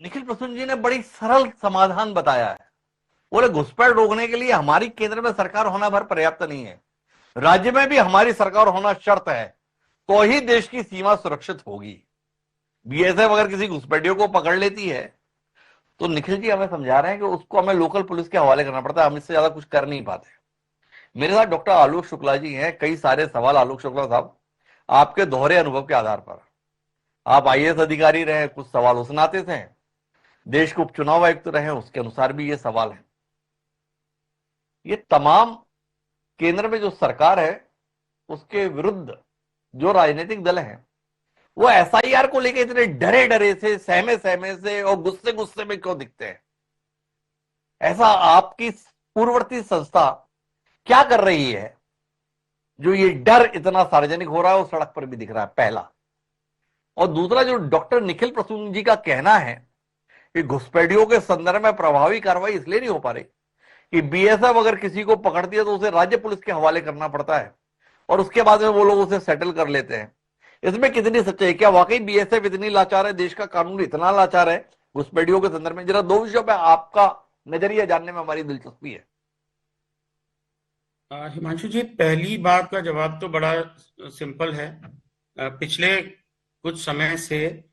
निखिल प्रसून जी ने बड़ी सरल समाधान बताया है। बोले घुसपैठ रोकने के लिए हमारी केंद्र में सरकार होना भर पर्याप्त नहीं है, राज्य में भी हमारी सरकार होना शर्त है, तो ही देश की सीमा सुरक्षित होगी। बीएसएफ अगर किसी घुसपैठियों को पकड़ लेती है तो निखिल जी हमें समझा रहे हैं कि उसको हमें लोकल पुलिस के हवाले करना पड़ता है, हम इससे ज्यादा कुछ कर नहीं पाते। मेरे साथ डॉक्टर आलोक शुक्ला जी हैं। कई सारे सवाल आलोक शुक्ला साहब आपके दोहरे अनुभव के आधार पर, आप आईएएस अधिकारी रहे, कुछ सवाल उस नाते से हैं, देश के उपचुनाव आयुक्त रहे, उसके अनुसार भी ये सवाल है। ये तमाम केंद्र में जो सरकार है उसके विरुद्ध जो राजनीतिक दल हैं वो एसआईआर को लेकर इतने डरे डरे से, सहमे सहमे से और गुस्से गुस्से में क्यों दिखते हैं? ऐसा आपकी पूर्ववर्ती संस्था क्या कर रही है जो ये डर इतना सार्वजनिक हो रहा है और सड़क पर भी दिख रहा है? पहला। और दूसरा, जो डॉक्टर निखिल प्रसून जी का कहना है कि घुसपैठियों के संदर्भ में प्रभावी कार्रवाई इसलिए नहीं हो पा रही कि बीएसएफ अगर किसी को पकड़ती है तो उसे राज्य पुलिस के हवाले करना पड़ता है और उसके बाद में वो लोग उसे सेटल कर लेते हैं, इसमें कितनी सच्चाई? क्या वाकई बीएसएफ इतनी लाचार है, देश का कानून इतना लाचार है घुसपैठियों के संदर्भ में? जरा दो विषयों पर आपका नजरिया जानने में हमारी दिलचस्पी है। हिमांशु जी, पहली बात का जवाब तो बड़ा सिंपल है। पिछले कुछ समय से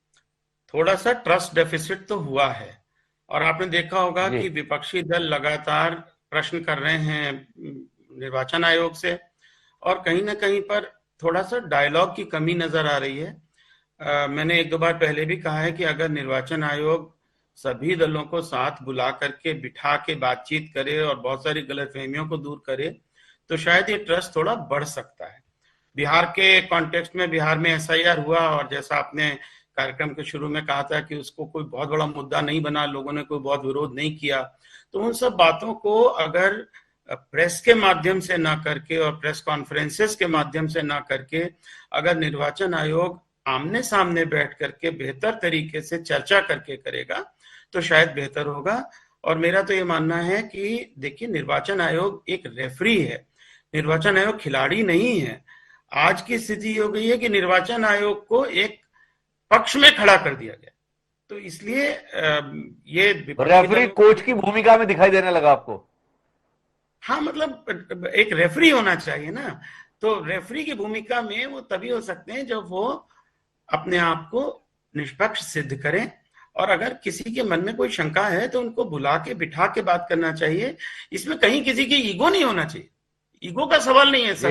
थोड़ा सा ट्रस्ट डेफिसिट तो हुआ है और आपने देखा होगा कि विपक्षी दल लगातार प्रश्न कर रहे हैं निर्वाचन आयोग से और कहीं ना कहीं पर थोड़ा सा डायलॉग की कमी नजर आ रही है। मैंने एक दो बार पहले भी कहा है कि अगर निर्वाचन आयोग सभी दलों को साथ बुला करके बिठा के बातचीत करे और बहुत सारी गलतफहमियों को दूर करे तो शायद ये ट्रस्ट थोड़ा बढ़ सकता है। बिहार के कॉन्टेक्स्ट में बिहार में एसआईआर हुआ और जैसा आपने कार्यक्रम के शुरू में कहा था कि उसको कोई बहुत बड़ा मुद्दा नहीं बना, लोगों ने कोई बहुत विरोध नहीं किया, तो उन सब बातों को अगर प्रेस के माध्यम से ना करके और प्रेस कॉन्फ्रेंसेस के माध्यम से ना करके अगर निर्वाचन आयोग आमने सामने बैठ करके बेहतर तरीके से चर्चा करके करेगा तो शायद बेहतर होगा। और मेरा तो ये मानना है कि देखिए, निर्वाचन आयोग एक रेफरी है, निर्वाचन आयोग खिलाड़ी नहीं है। आज की स्थिति हो गई है कि निर्वाचन आयोग को एक पक्ष में खड़ा कर दिया गया, तो इसलिए ये रेफरी कोच की भूमिका में दिखाई देने लगा आपको? हाँ, मतलब एक रेफरी होना चाहिए ना, तो रेफरी की भूमिका में वो तभी हो सकते हैं जब वो अपने आप को निष्पक्ष सिद्ध करें और अगर किसी के मन में कोई शंका है तो उनको बुला के बिठा के बात करना चाहिए। इसमें कहीं किसी की ईगो नहीं होना चाहिए, ईगो का सवाल नहीं है सर।